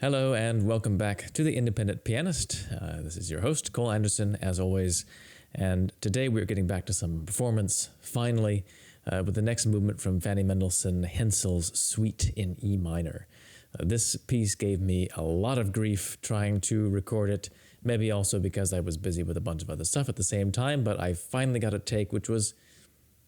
Hello and welcome back to The Independent Pianist. This is your host, Cole Anderson, as always. And today we're getting back to some performance, finally, with the next movement from Fanny Mendelssohn, Hensel's Suite in E minor. This piece gave me a lot of grief trying to record it, maybe also because I was busy with a bunch of other stuff at the same time, but I finally got a take which was,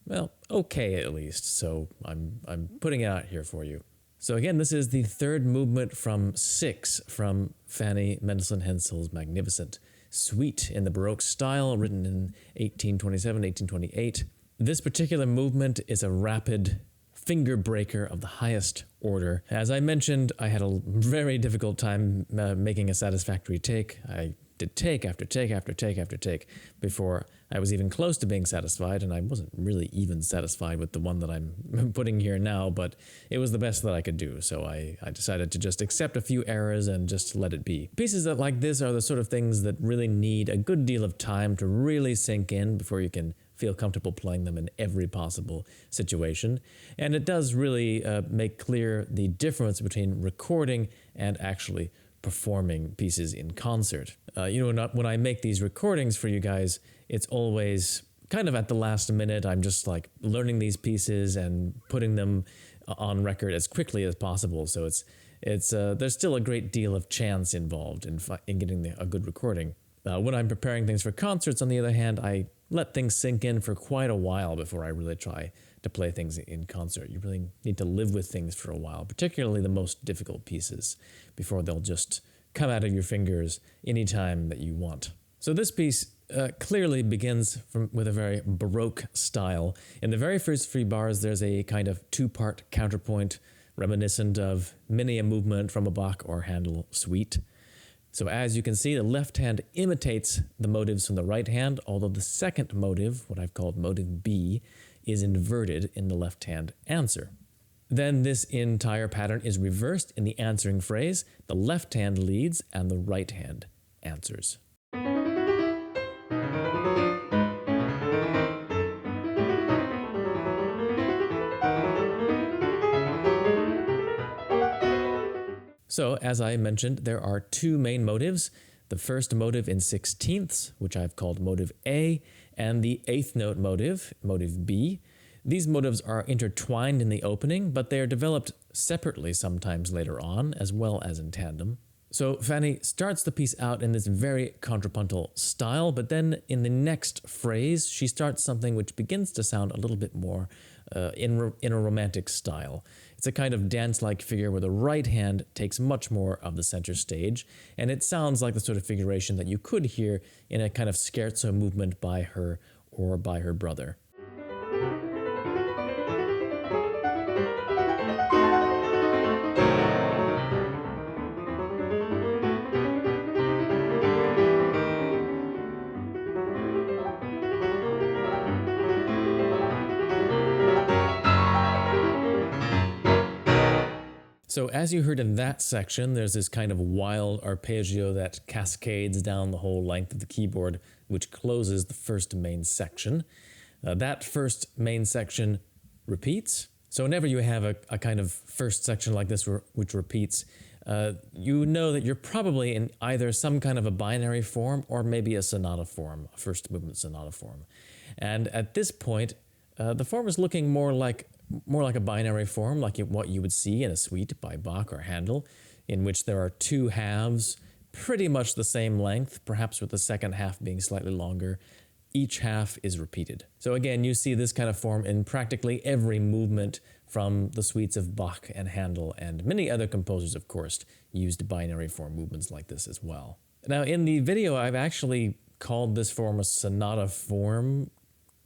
well, okay at least, so I'm putting it out here for you. So again, this is the third movement from 6 from Fanny Mendelssohn Hensel's magnificent Suite in the Baroque style, written in 1827, 1828. This particular movement is a rapid finger breaker of the highest order. As I mentioned, I had a very difficult time making a satisfactory take. I did take after take after take after take before I was even close to being satisfied, and I wasn't really even satisfied with the one that I'm putting here now, but it was the best that I could do, so I decided to just accept a few errors and just let it be. Pieces that like this are the sort of things that really need a good deal of time to really sink in before you can feel comfortable playing them in every possible situation, and it does really make clear the difference between recording and actually performing pieces in concert. When I make these recordings for you guys, it's always kind of at the last minute. I'm just like learning these pieces and putting them on record as quickly as possible. So there's still a great deal of chance involved in getting a good recording. When I'm preparing things for concerts, on the other hand, I let things sink in for quite a while before I really try to play things in concert. You really need to live with things for a while, particularly the most difficult pieces, before they'll just come out of your fingers anytime that you want. So this piece clearly begins with a very Baroque style. In the very first 3 bars, there's a kind of 2-part counterpoint reminiscent of many a movement from a Bach or Handel suite. So as you can see, the left hand imitates the motives from the right hand, although the second motive, what I've called motive B, is inverted in the left hand answer. Then this entire pattern is reversed in the answering phrase. The left hand leads and the right hand answers. So, as I mentioned, there are 2 main motives. The first motive in 16ths, which I've called motive A, and the 8th note motive, motive B. These motives are intertwined in the opening, but they are developed separately sometimes later on, as well as in tandem. So Fanny starts the piece out in this very contrapuntal style, but then in the next phrase, she starts something which begins to sound a little bit more in a romantic style. It's a kind of dance-like figure where the right hand takes much more of the center stage, and it sounds like the sort of figuration that you could hear in a kind of scherzo movement by her or by her brother. So as you heard in that section, there's this kind of wild arpeggio that cascades down the whole length of the keyboard, which closes the first main section. That first main section repeats. So whenever you have a kind of first section like this which repeats, you know that you're probably in either some kind of a binary form or maybe a sonata form, a first movement sonata form. And at this point, the form is looking more like a binary form, like what you would see in a suite by Bach or Handel, in which there are 2 halves, pretty much the same length, perhaps with the second half being slightly longer. Each half is repeated. So again, you see this kind of form in practically every movement from the suites of Bach and Handel, and many other composers, of course, used binary form movements like this as well. Now, in the video, I've actually called this form a sonata form,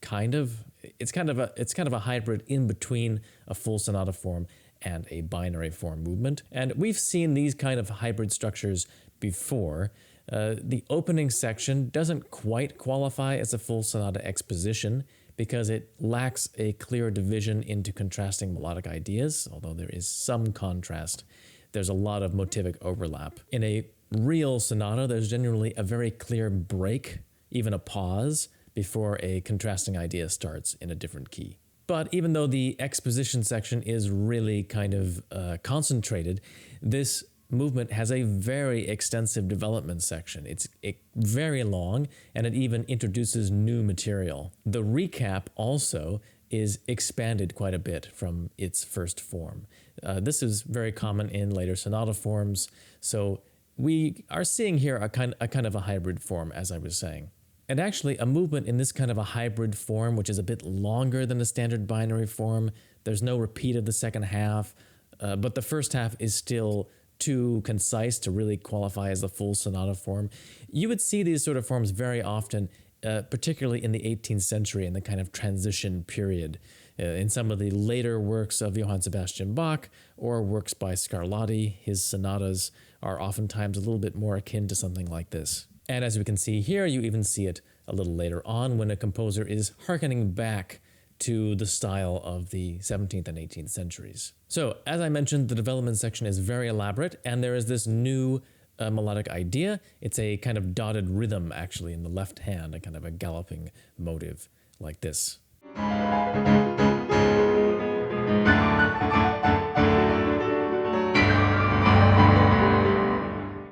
kind of. It's kind of a hybrid in between a full sonata form and a binary form movement. And we've seen these kind of hybrid structures before. The opening section doesn't quite qualify as a full sonata exposition because it lacks a clear division into contrasting melodic ideas, although there is some contrast. There's a lot of motivic overlap. In a real sonata, there's generally a very clear break, even a pause, before a contrasting idea starts in a different key. But even though the exposition section is really kind of concentrated, this movement has a very extensive development section. It's very long, and it even introduces new material. The recap also is expanded quite a bit from its first form. This is very common in later sonata forms, so we are seeing here a kind of a hybrid form, as I was saying. And actually, a movement in this kind of a hybrid form, which is a bit longer than the standard binary form, there's no repeat of the second half, but the first half is still too concise to really qualify as the full sonata form. You would see these sort of forms very often, particularly in the 18th century in the kind of transition period, in some of the later works of Johann Sebastian Bach or works by Scarlatti. His sonatas are oftentimes a little bit more akin to something like this. And as we can see here, you even see it a little later on when a composer is hearkening back to the style of the 17th and 18th centuries. So, as I mentioned, the development section is very elaborate, and there is this new melodic idea. It's a kind of dotted rhythm, actually, in the left hand, a kind of a galloping motive like this.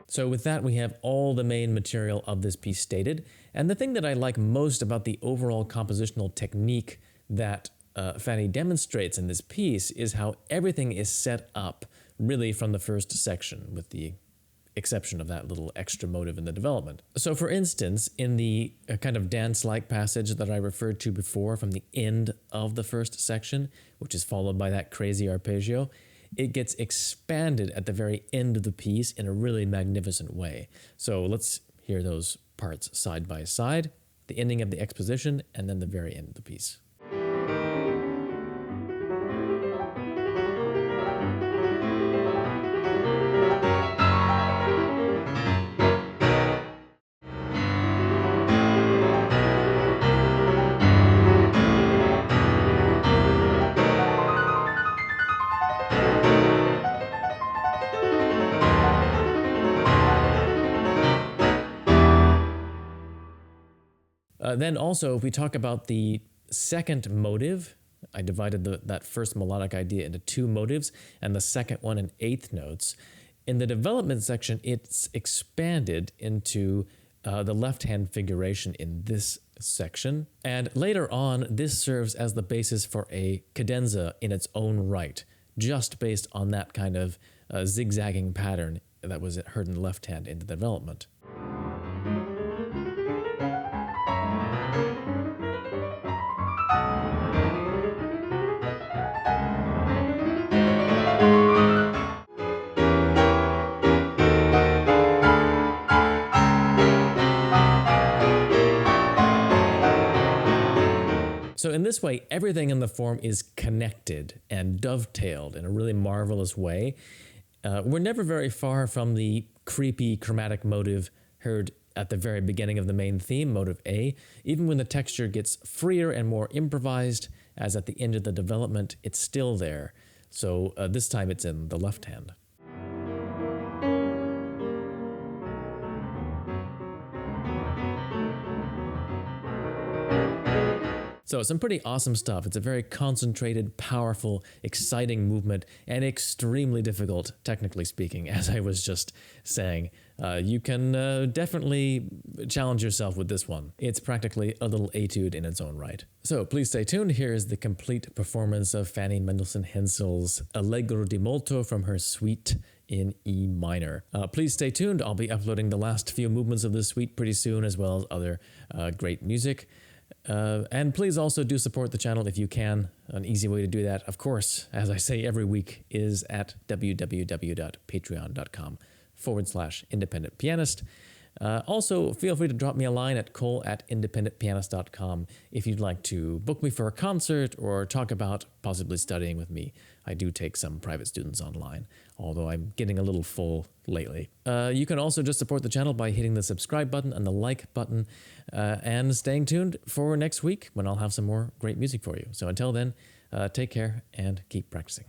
So with that, we have all the main material of this piece stated. And the thing that I like most about the overall compositional technique that Fanny demonstrates in this piece is how everything is set up really from the first section, with the exception of that little extra motive in the development. So for instance, in the kind of dance-like passage that I referred to before from the end of the first section, which is followed by that crazy arpeggio, it gets expanded at the very end of the piece in a really magnificent way. So let's hear those parts side by side, the ending of the exposition, and then the very end of the piece. Then also, if we talk about the second motive, I divided that first melodic idea into two motives, and the second one in eighth notes. In the development section, it's expanded into the left-hand figuration in this section. And later on, this serves as the basis for a cadenza in its own right, just based on that kind of zigzagging pattern that was heard in the left hand in the development. So in this way, everything in the form is connected and dovetailed in a really marvelous way. We're never very far from the creepy chromatic motive heard at the very beginning of the main theme, motive A. Even when the texture gets freer and more improvised, as at the end of the development, it's still there. So this time it's in the left hand. So some pretty awesome stuff. It's a very concentrated, powerful, exciting movement, and extremely difficult, technically speaking, as I was just saying. You can definitely challenge yourself with this one. It's practically a little etude in its own right. So please stay tuned. Here is the complete performance of Fanny Mendelssohn Hensel's Allegro di molto from her suite in E minor. Please stay tuned. I'll be uploading the last few movements of this suite pretty soon, as well as other great music. And please also do support the channel if you can. An easy way to do that, of course, as I say every week, is at www.patreon.com/independentpianist. Also, feel free to drop me a line at cole@independentpianist.com if you'd like to book me for a concert or talk about possibly studying with me. I do take some private students online, although I'm getting a little full lately. You can also just support the channel by hitting the subscribe button and the like button and staying tuned for next week when I'll have some more great music for you. So until then, take care and keep practicing.